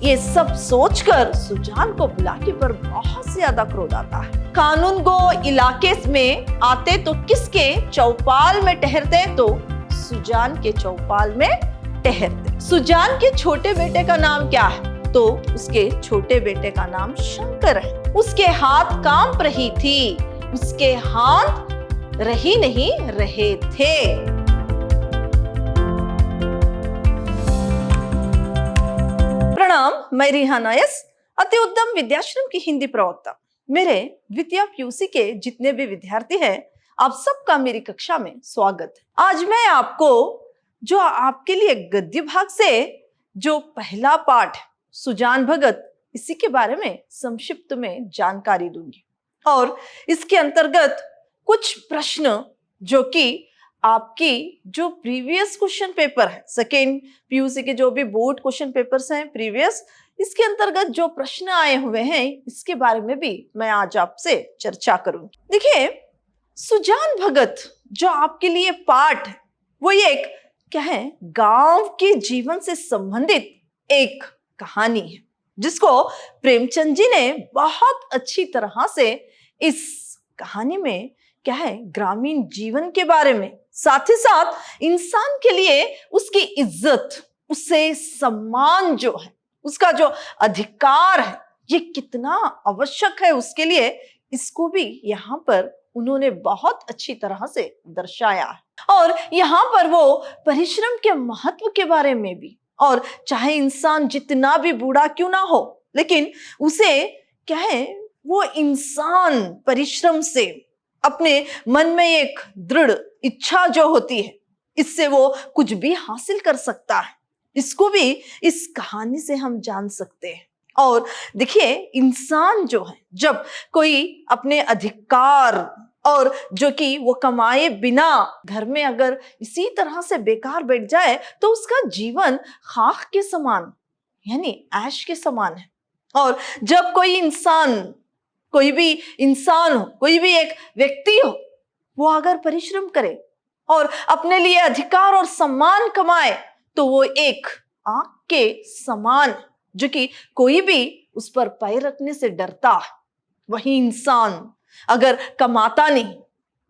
ये सब सोचकर सुजान को बुलाकी पर बहुत ज्यादा क्रोध आता है। कानून गो इलाके में आते तो किसके चौपाल में ठहरते, तो सुजान के चौपाल में ठहरते। सुजान के छोटे बेटे का नाम क्या है, तो उसके छोटे बेटे का नाम शंकर है। उसके हाथ कांप रही थी, उसके हाथ रही नहीं रहे थे। प्रणाम, मैं रिहाना यस, अति उत्तम विद्याश्रम की हिंदी प्रवक्ता। मेरे द्वितीय पीयूसी के जितने भी विद्यार्थी हैं, आप सबका मेरी कक्षा में स्वागत है। आज मैं आपको जो आपके लिए गद्य भाग से जो पहला पाठ सुजान भगत, इसी के बारे में संक्षिप्त में जानकारी दूंगी और इसके अंतर्गत कुछ प्रश्न जो कि आपकी जो प्रीवियस क्वेश्चन पेपर है, सेकेंड पीयूसी के जो भी बोर्ड क्वेश्चन पेपर्स हैं प्रीवियस, इसके अंतर्गत जो प्रश्न आए हुए हैं इसके बारे में भी मैं आज आपसे चर्चा करूंगी। देखिए, सुजान भगत जो आपके लिए पाठ है वो एक क्या है, गांव के जीवन से संबंधित एक कहानी है जिसको प्रेमचंद जी ने बहुत अच्छी तरह से इस कहानी में क्या है, ग्रामीण जीवन के बारे में, साथ ही साथ इंसान के लिए उसकी इज्जत, उससे सम्मान जो है, उसका जो अधिकार है, ये कितना आवश्यक है उसके लिए, इसको भी यहाँ पर उन्होंने बहुत अच्छी तरह से दर्शाया है। और यहाँ पर वो परिश्रम के महत्व के बारे में भी, और चाहे इंसान जितना भी बूढ़ा क्यों ना हो, लेकिन उसे क्या है, वो इंसान परिश्रम से अपने मन में एक दृढ़ इच्छा जो होती है, इससे वो कुछ भी हासिल कर सकता है। इसको भी इस कहानी से हम जान सकते हैं। और देखिए, इंसान जो है जब कोई अपने अधिकार और जो कि वो कमाए बिना घर में अगर इसी तरह से बेकार बैठ जाए तो उसका जीवन खाक के समान यानी ऐश के समान है। और जब कोई इंसान, कोई भी इंसान हो, कोई भी एक व्यक्ति हो, वो अगर परिश्रम करे और अपने लिए अधिकार और सम्मान कमाए तो वो एक आग के समान, जो कि कोई भी उस पर पैर रखने से डरता है। वही इंसान अगर कमाता नहीं,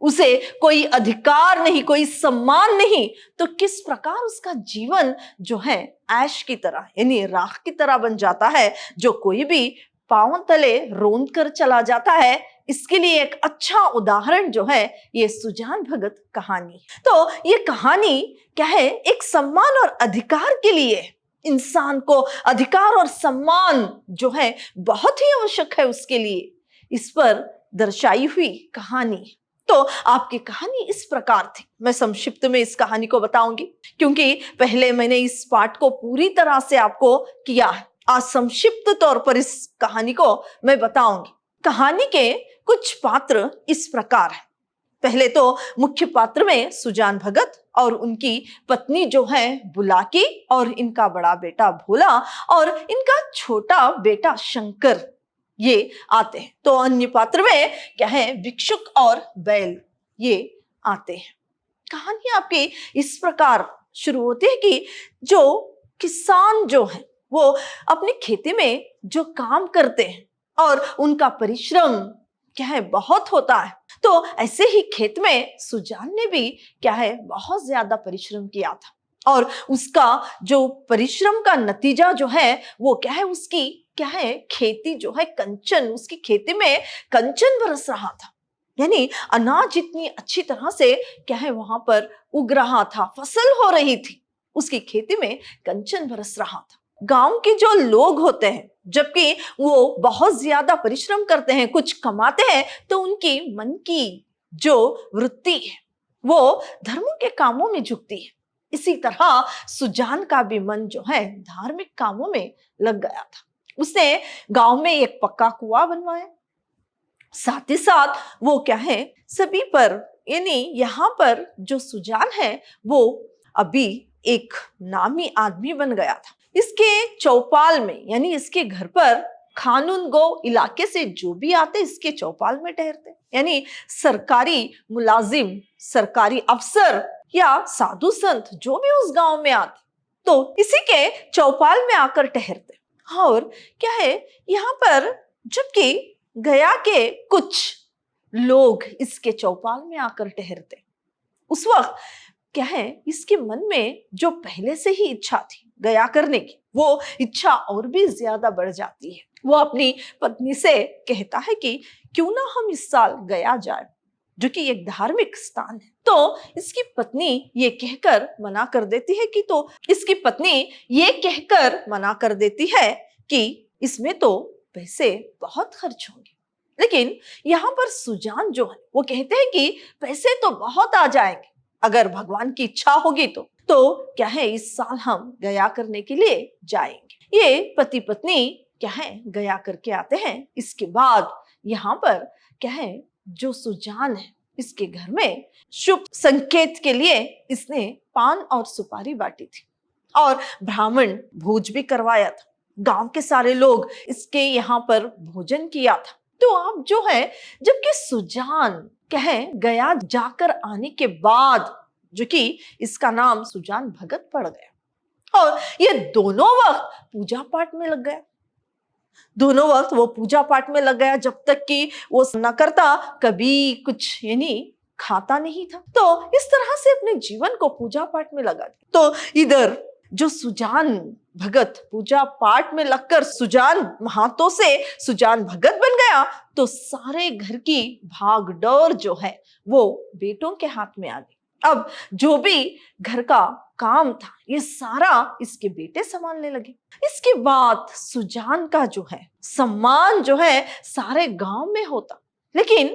उसे कोई अधिकार नहीं, कोई सम्मान नहीं, तो किस प्रकार उसका जीवन जो है ऐश की तरह यानी राख की तरह बन जाता है, जो कोई भी पांव तले रोंद कर चला जाता है। इसके लिए एक अच्छा उदाहरण जो है ये सुजान भगत कहानी। तो ये कहानी क्या है, एक सम्मान और अधिकार के लिए, इंसान को अधिकार और सम्मान जो है बहुत ही आवश्यक है उसके लिए, इस पर दर्शाई हुई कहानी। तो आपकी कहानी इस प्रकार थी। मैं संक्षिप्त में इस कहानी को बताऊंगी क्योंकि पहले मैंने इस पाठ को पूरी तरह से आपको किया है। आज संक्षिप्त तौर पर इस कहानी को मैं बताऊंगी। कहानी के कुछ पात्र इस प्रकार हैं। पहले तो मुख्य पात्र में सुजान भगत और उनकी पत्नी जो है बुलाकी, और इनका बड़ा बेटा भोला और इनका छोटा बेटा शंकर, ये आते हैं। तो अन्य पात्र में क्या है, भिक्षुक और बैल, ये आते हैं। कहानी आपकी इस प्रकार शुरू होती है कि जो किसान जो है वो अपनी खेती में जो काम करते हैं और उनका परिश्रम क्या है बहुत होता है। तो ऐसे ही खेत में सुजान ने भी क्या है बहुत ज्यादा परिश्रम किया था, और उसका जो परिश्रम का नतीजा जो है वो क्या है, उसकी क्या है खेती जो है कंचन, उसकी खेती में कंचन बरस रहा था, यानी अनाज इतनी अच्छी तरह से क्या है वहां पर उग रहा था, फसल हो रही थी, उसकी खेती में कंचन बरस रहा था। गांव के जो लोग होते हैं, जबकि वो बहुत ज्यादा परिश्रम करते हैं, कुछ कमाते हैं, तो उनकी मन की जो वृत्ति है वो धर्मों के कामों में झुकती है। इसी तरह सुजान का भी मन जो है धार्मिक कामों में लग गया था। उसने गांव में एक पक्का कुआं बनवाया, साथ ही साथ वो क्या है सभी पर, यानी यहाँ पर जो सुजान है वो अभी एक नामी आदमी बन गया था। इसके चौपाल में यानी इसके घर पर कानून गो इलाके से जो भी आते इसके चौपाल में ठहरते, यानी सरकारी मुलाजिम, सरकारी अफसर या साधु संत जो भी उस गांव में आते तो इसी के चौपाल में आकर ठहरते। और क्या है, यहाँ पर जबकि गया के कुछ लोग इसके चौपाल में आकर ठहरते, उस वक्त क्या है, इसके मन में जो पहले से ही इच्छा थी गया करने की, वो इच्छा और भी ज्यादा बढ़ जाती है। वो अपनी पत्नी से कहता है कि क्यों ना हम इस साल गया जाए, जो कि एक धार्मिक स्थान है। तो इसकी पत्नी ये कहकर मना कर देती है कि इसमें तो पैसे बहुत खर्च होंगे। लेकिन यहाँ पर सुजान जो है वो कहते हैं कि पैसे तो बहुत आ जाएंगे, अगर भगवान की इच्छा होगी तो क्या है, इस साल हम गया करने के लिए जाएंगे। ये पति पत्नी क्या है, गया करके आते हैं। इसके बाद यहाँ पर क्या है, जो सुजान है इसके घर में शुभ संकेत के लिए इसने पान और सुपारी बांटी थी और ब्राह्मण भोज भी करवाया था। गांव के सारे लोग इसके यहाँ पर भोजन किया था। तो आप जो है, जबकि सुजान क्या है, गया जाकर आने के बाद, जो कि इसका नाम सुजान भगत पड़ गया और ये दोनों वक्त पूजा पाठ में लग गया। जब तक कि वो न करता कभी कुछ यानी खाता नहीं था। तो इस तरह से अपने जीवन को पूजा पाठ में लगा दिया। तो इधर जो सुजान भगत पूजा पाठ में लगकर सुजान हाथों से सुजान भगत बन गया, तो सारे घर की भागदौड़ जो है वो बेटों के हाथ में आ गई। अब जो भी घर का काम था ये सारा इसके बेटे संभालने लगे। इसके बाद सुजान का जो है सम्मान जो है सारे गांव में होता, लेकिन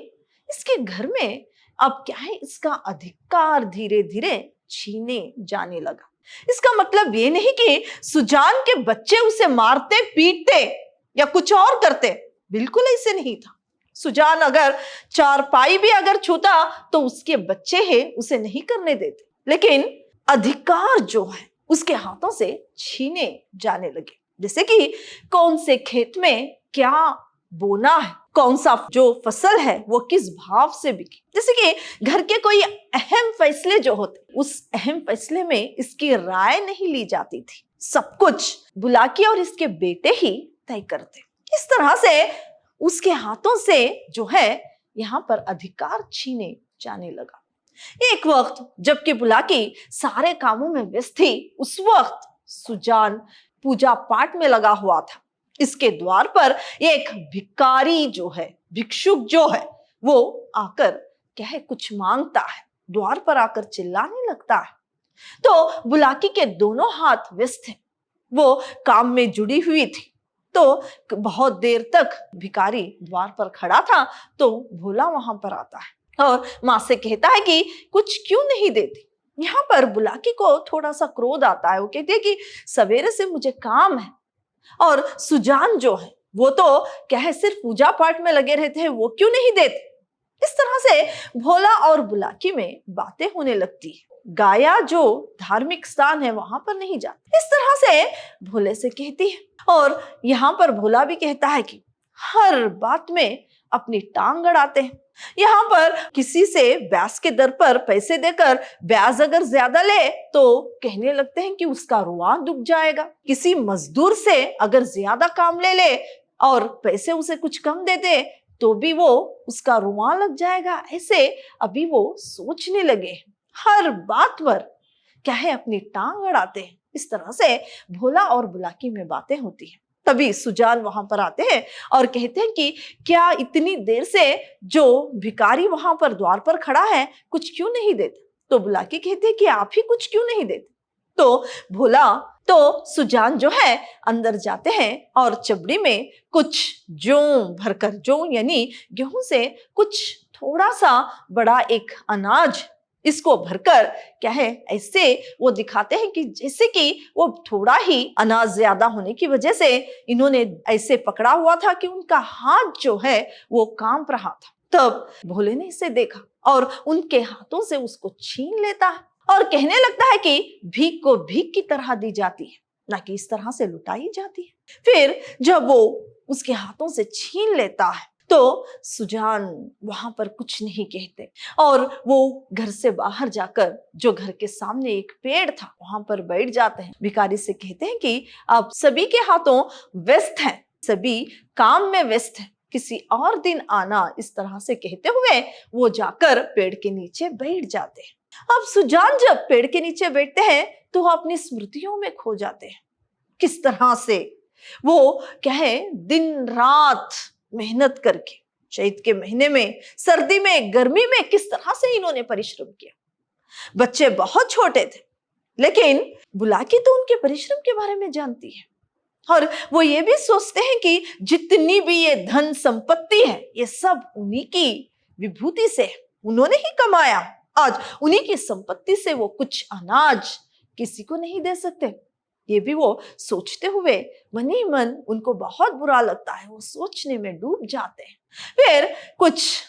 इसके घर में अब क्या है, इसका अधिकार धीरे धीरे छीने जाने लगा। इसका मतलब ये नहीं कि सुजान के बच्चे उसे मारते पीटते या कुछ और करते, बिल्कुल ऐसे नहीं था। सुजान अगर चारपाई भी अगर छूता तो उसके बच्चे हैं उसे नहीं करने देते, लेकिन अधिकार जो है उसके हाथों से छीने जाने लगे। जैसे कि कौन से खेत में क्या बोना है, कौन सा जो फसल है वो किस भाव से बिकी। जैसे कि घर के कोई अहम फैसले जो होते, उस अहम फैसले में इसकी राय नहीं ली जाती थी। सब कुछ बुलाकी और इसके बेटे ही तय करते। इस तरह से उसके हाथों से जो है यहाँ पर अधिकार छीने जाने लगा। एक वक्त जबकि बुलाकी सारे कामों में व्यस्त थी, उस वक्त सुजान पूजा पाठ में लगा हुआ था। इसके द्वार पर एक भिखारी जो है, भिक्षुक जो है, वो आकर क्या है, कुछ मांगता है, द्वार पर आकर चिल्लाने लगता है। तो बुलाकी के दोनों हाथ व्यस्त थे, वो काम में जुड़ी हुई थी। तो बहुत देर तक भिखारी द्वार पर खड़ा था। तो भोला वहां पर आता है और माँ से कहता है कि कुछ क्यों नहीं देती। यहाँ पर बुलाकी को थोड़ा सा क्रोध आता है। वो कहती है कि सवेरे से मुझे काम है और सुजान जो है वो तो क्या है, सिर्फ पूजा पाठ में लगे रहते हैं, वो क्यों नहीं देते। इस तरह से भोला और बुलाकी में बातें होने लगती है। गाया जो धार्मिक स्थान है वहां पर नहीं जाती। इस तरह से भोले से कहती है और यहाँ पर भोला भी कहता है कि हर बात में अपनी टांग अड़ाते हैं। यहाँ पर किसी से ब्याज के दर पर पैसे देकर ब्याज अगर ज्यादा ले तो कहने लगते हैं कि उसका रुआं दुख जाएगा। किसी मजदूर से अगर ज्यादा काम ले ले और पैसे उसे कुछ कम दे दे तो भी वो उसका रुआं लग जाएगा। ऐसे अभी वो सोचने लगे, हर बात पर क्या है, अपनी टांग अड़ाते हैं। इस तरह से भोला और बुलाकी में बातें होती हैं। तभी सुजान वहां पर आते हैं और कहते हैं कि क्या इतनी देर से जो भिखारी वहां पर द्वार पर खड़ा है कुछ क्यों नहीं देते। तो बुलाकी कहते हैं कि आप ही कुछ क्यों नहीं देते। तो भोला तो सुजान जो है अंदर जाते हैं और चबड़ी में कुछ जौ भरकर, जौ यानी गेहूं से कुछ थोड़ा सा बड़ा एक अनाज, इसको भरकर क्या है, ऐसे वो दिखाते हैं कि जैसे कि वो थोड़ा ही अनाज ज्यादा होने की वजह से इन्होंने ऐसे पकड़ा हुआ था कि उनका हाथ जो है वो कांप रहा था। तब भोले ने इसे देखा और उनके हाथों से उसको छीन लेता है और कहने लगता है कि भीख को भीख की तरह दी जाती है, ना कि इस तरह से लुटाई जाती है। फिर जब वो उसके हाथों से छीन लेता है तो सुजान वहां पर कुछ नहीं कहते और वो घर से बाहर जाकर जो घर के सामने एक पेड़ था वहां पर बैठ जाते हैं। भिखारी से कहते हैं कि अब सभी के हाथों व्यस्त हैं, सभी काम में व्यस्त हैं, किसी और दिन आना। इस तरह से कहते हुए वो जाकर पेड़ के नीचे बैठ जाते हैं। अब सुजान जब पेड़ के नीचे बैठते हैं तो वो अपनी स्मृतियों में खो जाते हैं। किस तरह से वो क्या है दिन रात मेहनत करके चैत के महीने में, सर्दी में, गर्मी में किस तरह से इन्होंने परिश्रम किया। बच्चे बहुत छोटे थे लेकिन बुलाकी तो उनके परिश्रम के बारे में जानती है और वो ये भी सोचते हैं कि जितनी भी ये धन संपत्ति है ये सब उन्हीं की विभूति से है, उन्होंने ही कमाया। आज उन्हीं की संपत्ति से वो कुछ अनाज किसी को नहीं दे सकते। ये भी वो सोचते हुए मन ही मन उनको बहुत बुरा लगता है, वो सोचने में डूब जाते हैं। फिर कुछ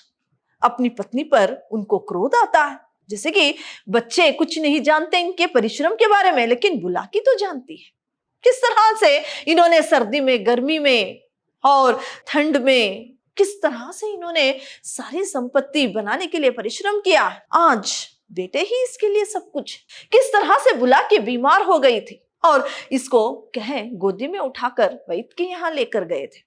अपनी पत्नी पर उनको क्रोध आता है, जैसे कि बच्चे कुछ नहीं जानते इनके परिश्रम के बारे में, लेकिन बुलाकी तो जानती है किस तरह से इन्होंने सर्दी में, गर्मी में और ठंड में किस तरह से इन्होंने सारी संपत्ति बनाने के लिए परिश्रम किया। आज बेटे ही इसके लिए सब कुछ। किस तरह से बुलाकी बीमार हो गई थी और इसको कहें गोदी में उठाकर वैद्य के यहाँ लेकर गए थे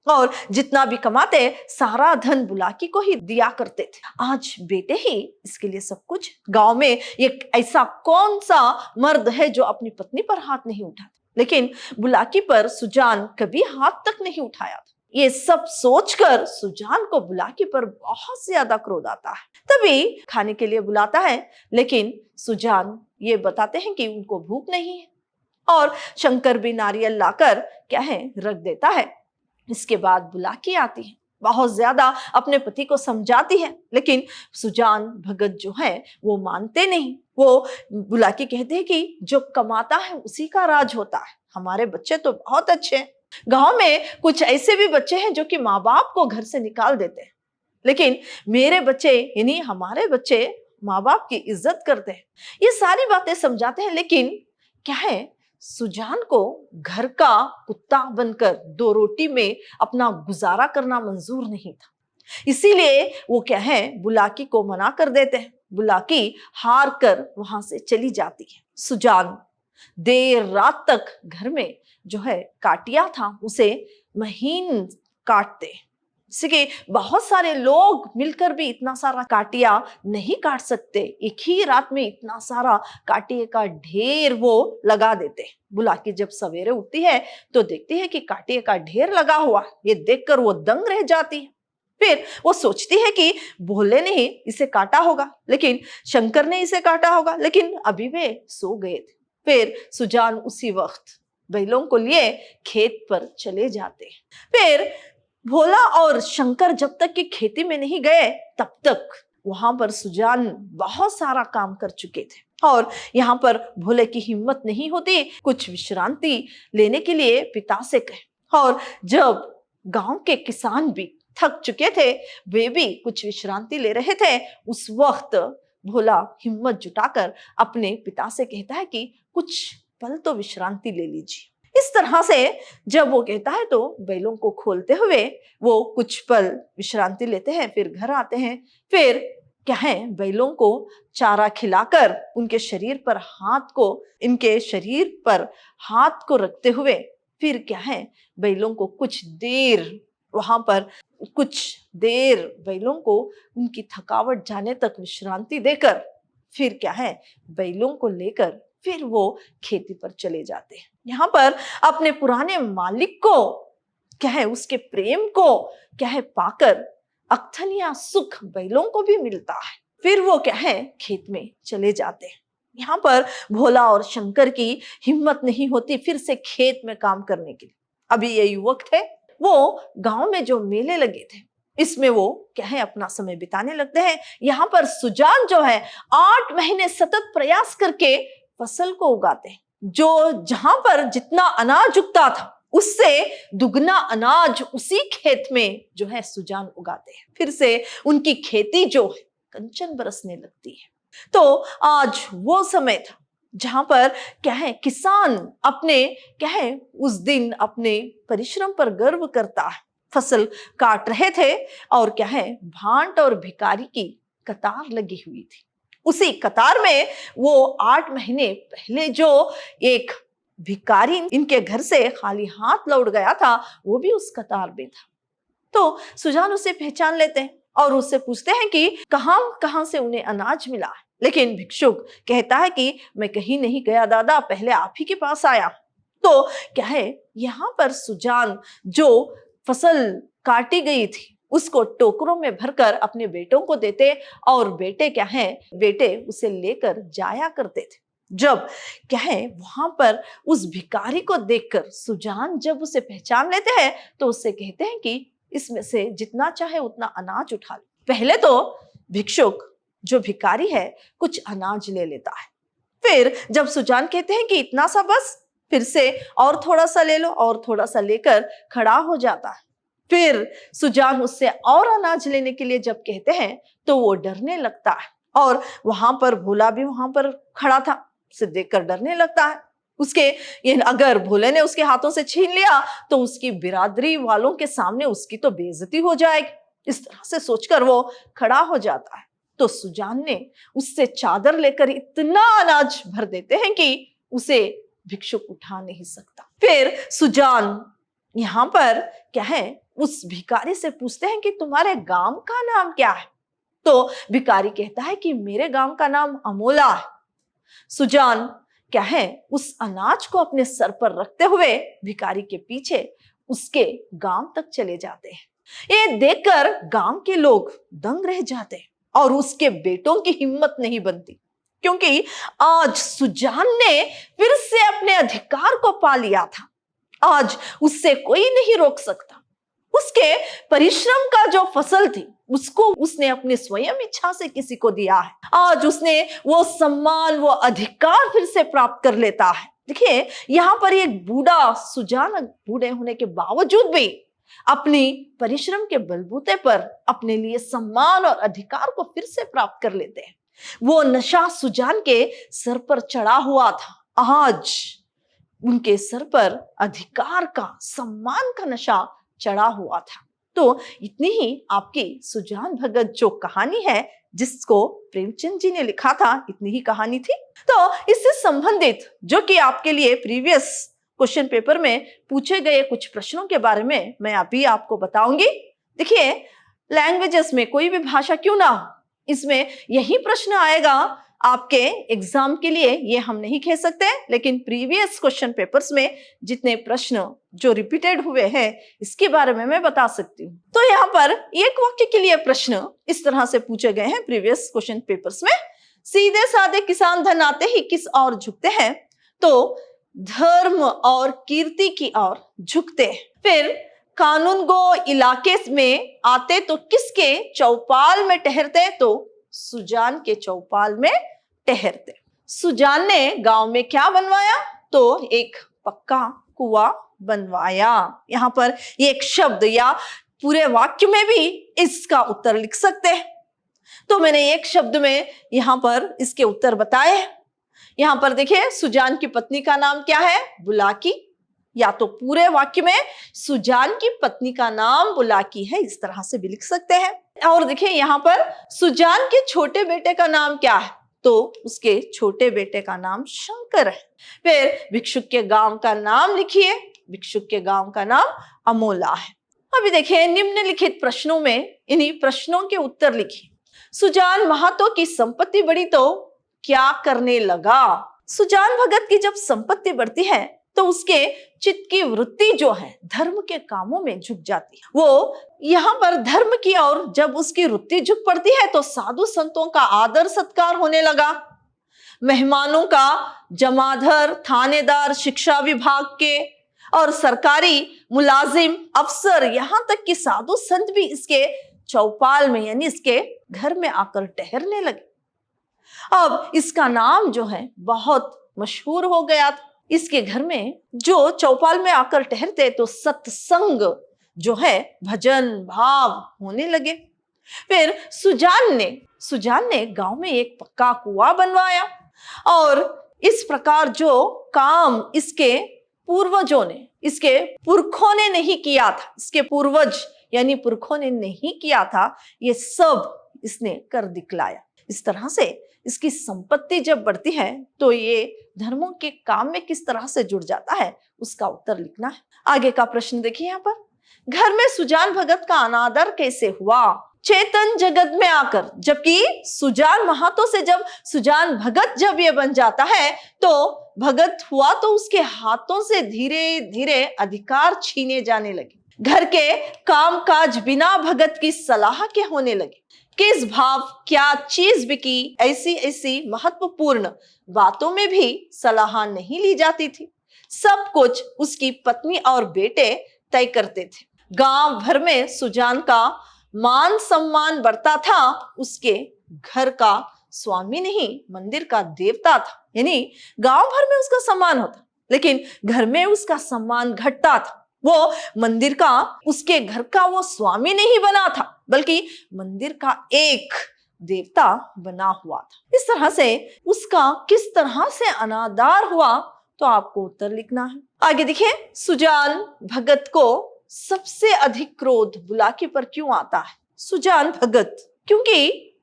और जितना भी कमाते सारा धन बुलाकी को ही दिया करते थे। आज बेटे ही इसके लिए सब कुछ। गांव में एक ऐसा कौन सा मर्द है जो अपनी पत्नी पर हाथ नहीं उठाता, लेकिन बुलाकी पर सुजान कभी हाथ तक नहीं उठाया। ये सब सोचकर सुजान को बुलाकी पर बहुत ज्यादा क्रोध आता है। तभी खाने के लिए बुलाता है लेकिन सुजान ये बताते हैं कि उनको भूख नहीं है और शंकर भी नारियल लाकर क्या है रख देता है। इसके बाद बुलाकी आती है, बहुत ज्यादा अपने पति को समझाती है लेकिन सुजान भगत जो है वो मानते नहीं। वो बुलाकी कहते हैं कि जो कमाता है उसी का राज होता है, हमारे बच्चे तो बहुत अच्छे हैं। गांव में कुछ ऐसे भी बच्चे हैं जो कि माँ बाप को घर से निकाल देते हैं, लेकिन मेरे बच्चे यानी हमारे बच्चे माँ बाप की इज्जत करते हैं। ये सारी बातें समझाते हैं लेकिन क्या है सुजान को घर का कुत्ता बनकर दो रोटी में अपना गुजारा करना मंजूर नहीं था। इसीलिए वो क्या है बुलाकी को मना कर देते हैं। बुलाकी हार कर वहां से चली जाती है। सुजान देर रात तक घर में जो है काटिया था उसे महीन काटते, जैसे कि बहुत सारे लोग मिलकर भी इतना सारा काटिया नहीं काट सकते। एक ही रात में इतना सारा काटिए का ढेर वो लगा देते। बुलाकी जब सवेरे उठती है तो देखती है कि काटिए का ढेर लगा हुआ, ये देखकर वो दंग रह जाती है। फिर वो सोचती है कि भोले ने ही इसे काटा होगा, लेकिन शंकर ने इसे काटा होगा, लेकिन अभी वे सो गए थे। फिर सुजान उसी वक्त बैलों को लिए खेत पर चले जाते। फिर भोला और शंकर जब तक कि खेती में नहीं गए तब तक वहां पर सुजान बहुत सारा काम कर चुके थे और यहाँ पर भोले की हिम्मत नहीं होती कुछ विश्रांति लेने के लिए पिता से कहे। और जब गांव के किसान भी थक चुके थे, वे भी कुछ विश्रांति ले रहे थे, उस वक्त भोला हिम्मत जुटाकर अपने पिता से कहता है कि कुछ पल तो विश्रांति ले लीजिए। इस तरह से जब वो कहता है तो बैलों को खोलते हुए वो कुछ पल विश्रांति लेते हैं, फिर घर आते हैं। फिर क्या है बैलों को चारा खिलाकर इनके शरीर पर हाथ को रखते हुए फिर क्या है बैलों को कुछ देर बैलों को उनकी थकावट जाने तक विश्रांति देकर फिर क्या है बैलों को लेकर फिर वो खेती पर चले जाते हैं। यहाँ पर अपने पुराने मालिक को क्या है उसके प्रेम को क्या है पाकर अख्तनिया सुख बैलों को भी मिलता है। फिर वो क्या है खेत में चले जाते हैं। यहाँ पर भोला और शंकर की हिम्मत नहीं होती फिर से खेत में काम करने के लिए। अभी ये युवक थे, वो गांव में जो मेले लगे थे इसमें वो क्या है अपना समय बिताने लगते हैं। यहाँ पर सुजान जो है 8 महीने सतत प्रयास करके फसल को उगाते हैं, जो जहां पर जितना अनाज उगता था उससे दुगना अनाज उसी खेत में जो है सुजान उगाते हैं। फिर से उनकी खेती जो है कंचन बरसने लगती है। तो आज वो समय था जहां पर क्या है किसान अपने क्या है उस दिन अपने परिश्रम पर गर्व करता है। फसल काट रहे थे और क्या है, भांट और भिखारी की कतार लगी हुई थी। उसी कतार में वो 8 महीने पहले जो एक भिखारी इनके घर से खाली हाथ लौट गया था, वो भी उस कतार में था। तो सुजान उसे पहचान लेते हैं और उससे पूछते हैं कि कहां कहां से उन्हें अनाज मिला है। लेकिन भिक्षुक कहता है कि मैं कहीं नहीं गया दादा, पहले आप ही के पास आया। तो क्या है, यहाँ पर सुजान जो फसल काटी गई थी उसको टोकरों में भरकर अपने बेटों को देते और बेटे क्या है, बेटे उसे लेकर जाया करते थे। जब क्या है, वहां पर उस भिखारी को देखकर सुजान जब उसे पहचान लेते हैं तो उससे कहते हैं कि इसमें से जितना चाहे उतना अनाज उठा लो। पहले तो भिक्षुक जो भिखारी है कुछ अनाज ले लेता है, फिर जब सुजान कहते हैं कि इतना सा बस, फिर से और थोड़ा सा ले लो और थोड़ा सा लेकर खड़ा हो जाता है। फिर सुजान उससे और अनाज लेने के लिए जब कहते हैं तो वो डरने लगता है और वहां पर भोला भी वहां पर खड़ा था, उसे देखकर डरने लगता है। उसके अगर भोले ने उसके हाथों से छीन लिया तो उसकी बिरादरी वालों के सामने उसकी तो बेइज्जती हो जाएगी। इस तरह से सोचकर वो खड़ा हो जाता है। तो सुजान ने उससे चादर लेकर इतना अनाज भर देते हैं कि उसे भिक्षुक उठा नहीं सकता। फिर सुजान यहाँ पर क्या है, उस भिखारी से पूछते हैं कि तुम्हारे गांव का नाम क्या है। तो भिखारी कहता है कि मेरे गांव का नाम अमोला है। सुजान क्या है, उस अनाज को अपने सर पर रखते हुए भिखारी के पीछे उसके गांव तक चले जाते हैं। ये देखकर गांव के लोग दंग रह जाते हैं और उसके बेटों की हिम्मत नहीं बनती, क्योंकि आज सुजान ने फिर से अपने अधिकार को पा लिया था। आज उससे कोई नहीं रोक सकता। उसके परिश्रम का जो फसल थी उसको उसने अपने स्वयं इच्छा से किसी को दिया है। आज उसने वो सम्मान, वो अधिकार फिर से प्राप्त कर लेता है। देखिए यहाँ पर एक बूढ़ा सुजान बूढ़े होने के बावजूद भी अपनी परिश्रम के बलबूते पर अपने लिए सम्मान और अधिकार को फिर से प्राप्त कर लेते हैं। वो नशा सुजान के सर पर चढ़ा हुआ था, आज उनके सर पर अधिकार का, सम्मान का नशा चढ़ा हुआ था। तो इतनी ही आपकी सुजान भगत जो कहानी है जिसको प्रेमचंद जी ने लिखा था, इतनी ही कहानी थी। तो इससे संबंधित जो कि आपके लिए प्रीवियस क्वेश्चन पेपर में पूछे गए कुछ प्रश्नों के बारे में मैं अभी आपको बताऊंगी। देखिए, लैंग्वेजेस में कोई भी भाषा क्यों ना हो, इसमें यही प्रश्न आएगा आपके एग्जाम के लिए, ये हम नहीं कह सकते, लेकिन प्रीवियस क्वेश्चन पेपर्स में जितने प्रश्न जो रिपीटेड हुए हैं इसके बारे में मैं बता सकती हूँ। तो यहाँ पर एक वाक्य के लिए प्रश्न इस तरह से पूछे गए हैं प्रीवियस क्वेश्चन पेपर्स में। सीधे साधे किसान धन आते ही किस ओर झुकते हैं, तो धर्म और कीर्ति की ओर झुकते हैं। फिर कानून गो इलाके में आते तो किसके चौपाल में ठहरते, तो सुजान के चौपाल में ठहरते। सुजान ने गांव में क्या बनवाया, तो एक पक्का कुआं बनवाया। यहाँ पर एक शब्द या पूरे वाक्य में भी इसका उत्तर लिख सकते हैं। तो मैंने एक शब्द में यहाँ पर इसके उत्तर बताए हैं। यहाँ पर देखिए, सुजान की पत्नी का नाम क्या है, बुलाकी, या तो पूरे वाक्य में सुजान की पत्नी का नाम बुलाकी है, इस तरह से भी लिख सकते हैं। और देखिए यहाँ पर सुजान के छोटे बेटे का नाम क्या है, तो उसके छोटे बेटे का नाम शंकर है। फिर भिक्षुक के गांव का नाम लिखिए, भिक्षुक के गांव का नाम अमोला है। अभी देखिए निम्नलिखित प्रश्नों में इन्हीं प्रश्नों के उत्तर लिखिए। सुजान महातो की संपत्ति बढ़ी तो क्या करने लगा। सुजान भगत की जब संपत्ति बढ़ती है तो उसके चित्त की वृत्ति जो है धर्म के कामों में झुक जाती है। वो यहाँ पर धर्म की ओर जब उसकी वृत्ति झुक पड़ती है तो साधु संतों का आदर सत्कार होने लगा। मेहमानों का जमाधर, थानेदार, शिक्षा विभाग के और सरकारी मुलाजिम, अफसर, यहाँ तक कि साधु संत भी इसके चौपाल में यानी इसके घर में आकर ठहरने लगे। अब इसका नाम जो है बहुत मशहूर हो गया था। इसके घर में जो चौपाल में आकर ठहरते तो सत्संग जो है, भजन भाव होने लगे। फिर सुजान ने गांव में एक पक्का कुआं बनवाया और इस प्रकार जो काम इसके पूर्वजों ने, इसके पुरखों ने नहीं किया था, इसके पूर्वज यानी पुरखों ने नहीं किया था, ये सब इसने कर दिखलाया। इस तरह से इसकी संपत्ति जब बढ़ती है तो ये धर्मों के काम में किस तरह से जुड़ जाता है, उसका उत्तर लिखना है। आगे का प्रश्न देखिए यहाँ पर, घर में सुजान भगत का अनादर कैसे हुआ चेतन जगत में आकर? जबकि सुजान महातो से जब सुजान भगत जब ये बन जाता है तो भगत हुआ तो उसके हाथों से धीरे धीरे अधिकार छीने जाने लगे। घर के कामकाज बिना भगत की सलाह के होने लगे। किस भाव क्या चीज बिकी, ऐसी ऐसी महत्वपूर्ण बातों में भी सलाह नहीं ली जाती थी। सब कुछ उसकी पत्नी और बेटे तय करते थे। गांव भर में सुजान का मान सम्मान बढ़ता था। उसके घर का स्वामी नहीं, मंदिर का देवता था। यानी गांव भर में उसका सम्मान होता, लेकिन घर में उसका सम्मान घटता था। वो मंदिर का, उसके घर का वो स्वामी नहीं बना था, बल्कि मंदिर का एक देवता बना हुआ था। इस तरह से उसका किस तरह से अनादर हुआ तो आपको उत्तर लिखना है। आगे देखिए, सुजान भगत को सबसे अधिक क्रोध बुलाकी पर क्यों आता है? सुजान भगत, क्योंकि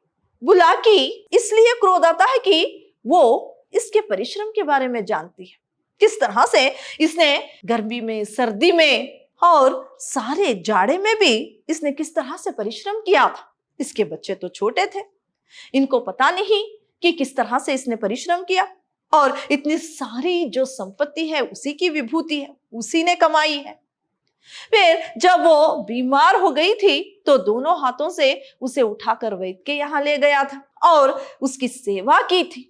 बुलाकी इसलिए क्रोध आता है कि वो इसके परिश्रम के बारे में जानती है। किस तरह से इसने गर्मी में, सर्दी में और सारे जाड़े में भी इसने किस तरह से परिश्रम किया था। इसके बच्चे तो छोटे थे, इनको पता नहीं कि किस तरह से इसने परिश्रम किया, और इतनी सारी जो संपत्ति है उसी की विभूति है, उसी ने कमाई है। फिर जब वो बीमार हो गई थी तो दोनों हाथों से उसे उठाकर वैद्य के यहाँ ले गया था और उसकी सेवा की थी।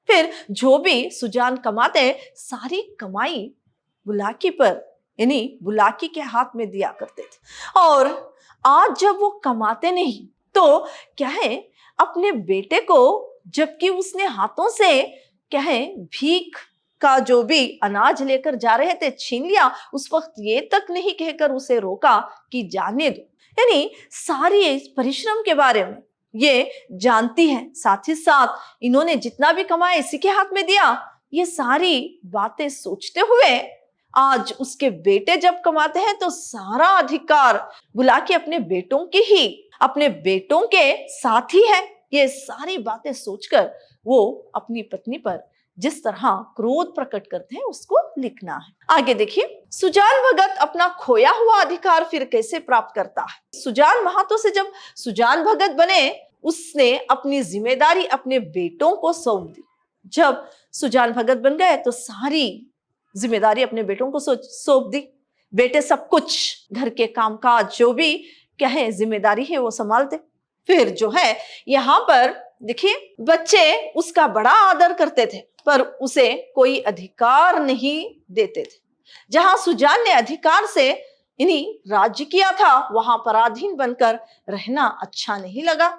फिर जो भी सुजान कमाते सारी कमाई बुलाकी पर यानी बुलाकी के हाथ में दिया करते थे। और आज जब वो कमाते नहीं तो क्या है, अपने बेटे को जबकि उसने हाथों से क्या है भीख का जो भी अनाज लेकर जा रहे थे छीन लिया, उस वक्त ये तक नहीं कहकर उसे रोका कि जाने दो। यानी सारी परिश्रम के बारे में ये जानती है, साथ ही साथ इन्होंने जितना भी कमाया इसी के हाथ में दिया। ये सारी बातें सोचते हुए आज उसके बेटे जब कमाते हैं तो सारा अधिकार बुला के अपने बेटों की ही, अपने बेटों के साथ ही है। ये सारी बातें सोचकर वो अपनी पत्नी पर जिस तरह क्रोध प्रकट करते हैं उसको लिखना है। आगे देखिए, सुजान भगत अपना खोया हुआ अधिकार फिर कैसे प्राप्त करता है? सुजान महातो से जब सुजान भगत बने उसने अपनी जिम्मेदारी अपने बेटों को सौंप दी। जब सुजान भगत बन गए तो सारी जिम्मेदारी अपने बेटों को सौंप दी। बेटे सब कुछ घर के कामकाज जो भी क्या है जिम्मेदारी है वो संभालते। फिर जो है यहाँ पर देखिए, बच्चे उसका बड़ा आदर करते थे पर उसे कोई अधिकार नहीं देते थे। जहां सुजान ने अधिकार से राज्य किया था वहां पराधीन बनकर रहना अच्छा नहीं लगा।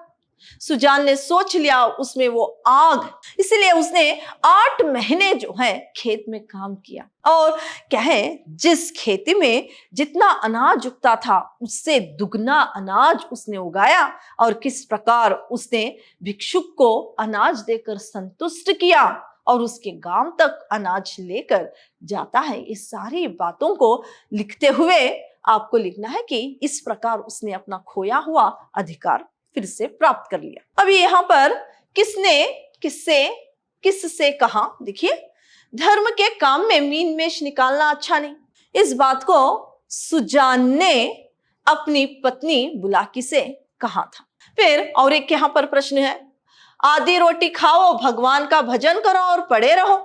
सुजान ने सोच लिया उसमें वो आग, इसलिए उसने 8 महीने जो है खेत में काम किया और क्या है जिस खेती में जितना अनाज उगता था उससे दुगना अनाज उसने उगाया और किस प्रकार उसने भिक्षुक को अनाज देकर संतुष्ट किया और उसके गांव तक अनाज लेकर जाता है। इस सारी बातों को लिखते हुए आपको लिखना है कि इस प्रकार उसने अपना खोया हुआ अधिकार फिर से प्राप्त कर लिया। अभी यहाँ पर किसने किससे कहा, देखिए, धर्म के काम में मीन मेष निकालना अच्छा नहीं। इस बात को सुजान ने अपनी पत्नी बुलाकी से कहा था। फिर और एक यहाँ पर प्रश्न है, आधी रोटी खाओ, भगवान का भजन करो और पड़े रहो।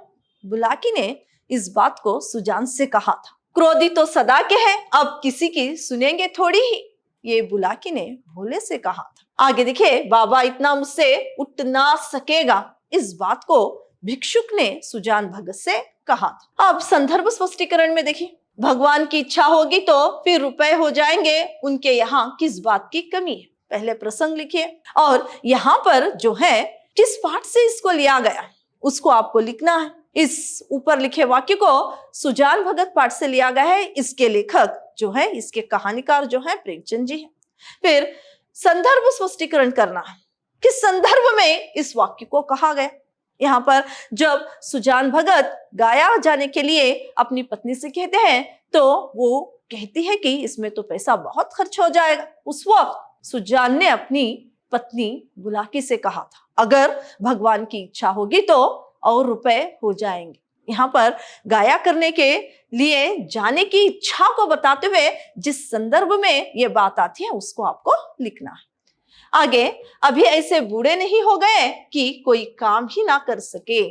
बुलाकी ने इस बात को सुजान से कहा था। क्रोधी तो सदा के हैं, अब किसी की सुनेंगे थोड़ी ही, ये बुलाकी ने भोले से कहा था। आगे देखिए, बाबा इतना मुझसे उठ ना सकेगा, इस बात को भिक्षुक ने सुजान भगत से कहा था। अब संदर्भ स्पष्टीकरण में देखिए, भगवान की इच्छा होगी तो फिर रुपए हो जाएंगे, उनके यहाँ किस बात की कमी है, पहले प्रसंग लिखिए। और यहाँ पर जो है किस पाठ से इसको लिया गया उसको आपको लिखना है। इस ऊपर लिखे वाक्य को सुजान भगत पाठ से लिया गया है। इसके लेखक जो है, इसके कहानीकार जो है प्रेमचंद जी है। फिर संदर्भ स्पष्टीकरण करना है, किस संदर्भ में इस वाक्य को कहा गया, यहाँ पर जब सुजान भगत गया जाने के लिए अपनी पत्नी से कहते हैं तो वो कहती है कि इसमें तो पैसा बहुत खर्च हो जाएगा। उस वक्त सुजान ने अपनी पत्नी बुलाकी से कहा था, अगर भगवान की इच्छा होगी तो और रुपए हो जाएंगे। यहाँ पर गाया करने के लिए जाने की इच्छा को बताते हुए जिस संदर्भ में ये बात आती है उसको आपको लिखना है। आगे, अभी ऐसे बूढ़े नहीं हो गए कि कोई काम ही ना कर सके।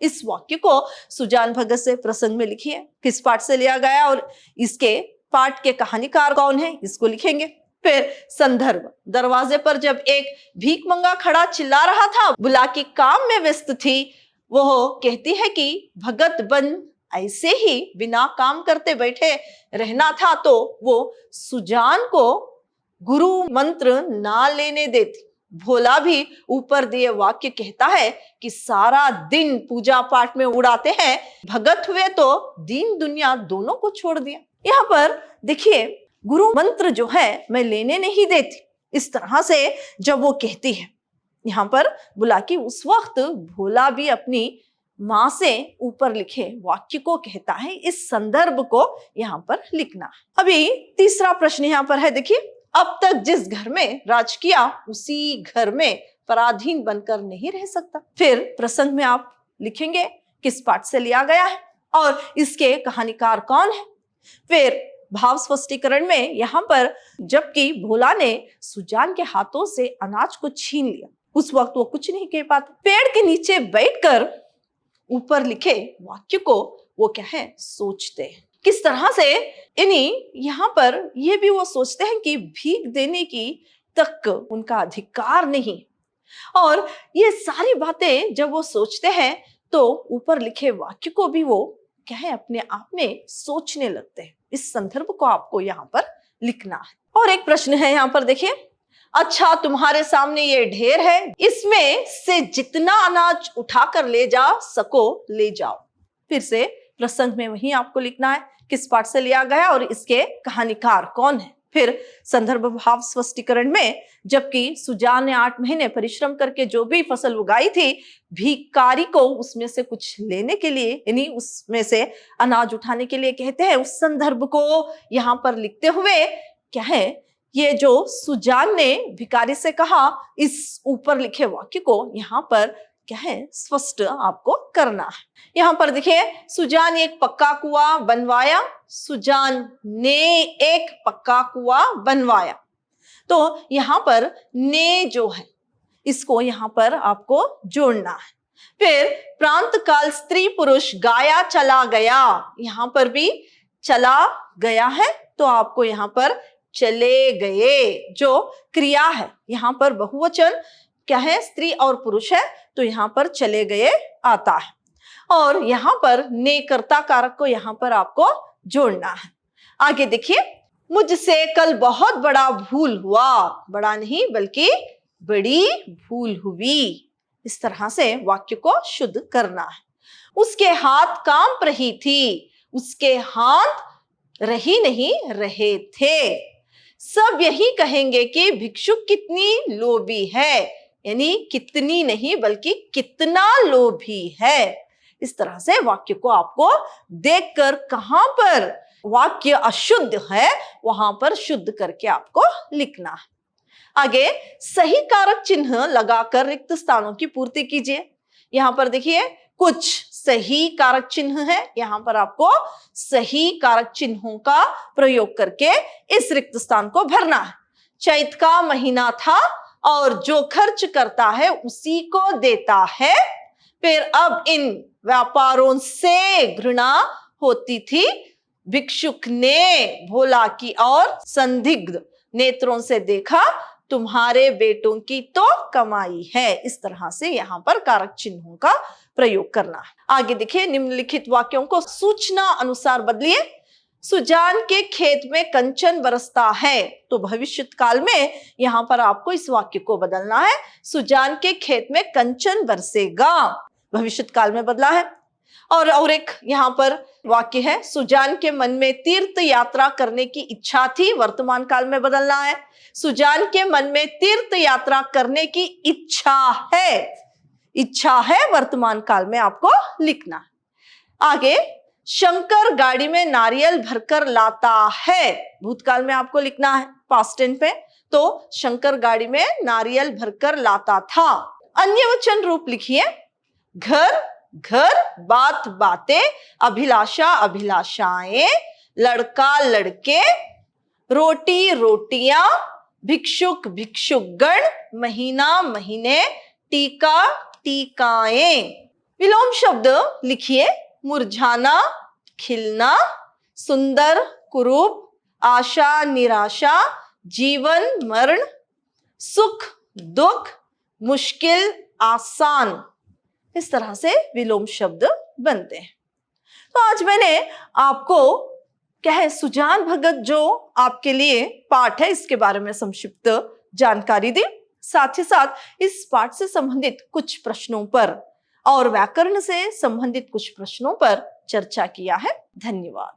इस वाक्य को सुजान भगत से प्रसंग में लिखिए, किस पाठ से लिया गया और इसके पाठ के कहानीकार कौन है, इसको लिखेंगे। फिर संदर्भ, दरवाजे पर जब एक भीख मंगा खड़ा चिल्ला रहा था, बुलाकी काम में व्यस्त थी, वो कहती है कि भगत बन ऐसे ही बिना काम करते बैठे रहना था तो वो सुजान को गुरु मंत्र ना लेने देती। भोला भी ऊपर दिए वाक्य कहता है कि सारा दिन पूजा पाठ में उड़ाते हैं, भगत हुए तो दीन दुनिया दोनों को छोड़ दिया। यहाँ पर देखिए, गुरु मंत्र जो है मैं लेने नहीं देती, इस तरह से जब वो कहती है, यहाँ पर बुलाकी उस वक्त भोला भी अपनी माँ से ऊपर लिखे वाक्य को कहता है। इस संदर्भ को यहाँ पर लिखना। अभी तीसरा प्रश्न यहाँ पर है, देखिए, अब तक जिस घर में राज किया उसी घर में पराधीन बनकर नहीं रह सकता। फिर प्रसंग में आप लिखेंगे किस पाठ से लिया गया है और इसके कहानीकार कौन है। फिर भाव स्पष्टीकरण में यहाँ पर जबकि भोला ने सुजान के हाथों से अनाज को छीन लिया, उस वक्त वो कुछ नहीं कह पाते। पेड़ के नीचे बैठकर ऊपर लिखे वाक्य को वो क्या है, सोचते हैं। किस तरह से यहाँ पर ये भी वो सोचते हैं कि भीख देने की तक उनका अधिकार नहीं। और ये सारी बातें जब वो सोचते हैं तो ऊपर लिखे वाक्य को भी वो क्या है, अपने आप में सोचने लगते हैं। इस संदर्भ को आपको यहाँ पर लिखना है। और एक प्रश्न है यहाँ पर, देखिए, अच्छा तुम्हारे सामने ये ढेर है, इसमें से जितना अनाज उठाकर ले जा सको ले जाओ। फिर से प्रसंग में वही आपको लिखना है किस पाठ से लिया गया और इसके कहानीकार कौन है। फिर संदर्भ भाव स्पष्टीकरण में जबकि सुजान ने 8 महीने परिश्रम करके जो भी फसल उगाई थी, भिखारी को उसमें से कुछ लेने के लिए यानी उसमें से अनाज उठाने के लिए कहते हैं। उस संदर्भ को यहाँ पर लिखते हुए क्या है, ये जो सुजान ने भिखारी से कहा, इस ऊपर लिखे वाक्य को यहाँ पर क्या है, स्पष्ट आपको करना है। यहाँ पर देखिए, सुजान एक पक्का कुआं बनवाया, सुजान ने एक पक्का कुआं बनवाया। तो यहाँ पर ने जो है इसको यहाँ पर आपको जोड़ना है। फिर प्रांत काल स्त्री पुरुष गाया चला गया, यहाँ पर भी चला गया है तो आपको यहाँ पर चले गए जो क्रिया है, यहाँ पर बहुवचन क्या है, स्त्री और पुरुष है तो यहाँ पर चले गए आता है। और यहाँ पर ने कर्ता कारक को यहाँ पर आपको जोड़ना है। आगे देखिए, मुझसे कल बहुत बड़ा भूल हुआ, बड़ा नहीं बल्कि बड़ी भूल हुई। इस तरह से वाक्य को शुद्ध करना है। उसके हाथ कांप रही थी, उसके हाथ रही नहीं रहे थे। सब यही कहेंगे कि भिक्षुक कितनी लोभी है, यानी कितनी नहीं बल्कि कितना लोभी है। इस तरह से वाक्य को आपको देखकर कहां पर वाक्य अशुद्ध है वहां पर शुद्ध करके आपको लिखना है। आगे सही कारक चिन्ह लगाकर रिक्त स्थानों की पूर्ति कीजिए। यहाँ पर देखिए कुछ सही कारक चिन्ह है, यहाँ पर आपको सही कारक चिन्हों का प्रयोग करके इस रिक्त स्थान को भरना है। चैत का महीना था और जो खर्च करता है उसी को देता है। फिर अब इन व्यापारों से घृणा होती थी। भिक्षुक ने भोला की और संदिग्ध नेत्रों से देखा, तुम्हारे बेटों की तो कमाई है। इस तरह से यहाँ पर कारक चिन्हों का प्रयोग करना है। आगे देखिए, निम्नलिखित वाक्यों को सूचना अनुसार बदलिए। सुजान के खेत में कंचन बरसता है, तो भविष्य काल में यहाँ पर आपको इस वाक्य को बदलना है। सुजान के खेत में कंचन बरसेगा, भविष्य काल में बदला है। और एक यहाँ पर वाक्य है, सुजान के मन में तीर्थ यात्रा करने की इच्छा थी, वर्तमान काल में बदलना है। सुजान के मन में तीर्थ यात्रा करने की इच्छा है, इच्छा है वर्तमान काल में आपको लिखना है। आगे, शंकर गाड़ी में नारियल भरकर लाता है, भूतकाल में आपको लिखना है पास्ट टेंस पे, तो शंकर गाड़ी में नारियल भरकर लाता था। अन्य वचन रूप लिखिए, घर घर, बात बातें, अभिलाषा अभिलाषाएं, लड़का लड़के, रोटी रोटियां, भिक्षुक भिक्षुकगण, महीना महीने, टीका टीकाएं। विलोम शब्द लिखिए, मुरझाना खिलना, सुंदर कुरूप, आशा निराशा, जीवन मरण, सुख दुख, मुश्किल आसान। इस तरह से विलोम शब्द बनते हैं। तो आज मैंने आपको क्या है, सुजान भगत जो आपके लिए पाठ है इसके बारे में संक्षिप्त जानकारी दी। साथ ही साथ इस पाठ से संबंधित कुछ प्रश्नों पर और व्याकरण से संबंधित कुछ प्रश्नों पर चर्चा किया है। धन्यवाद।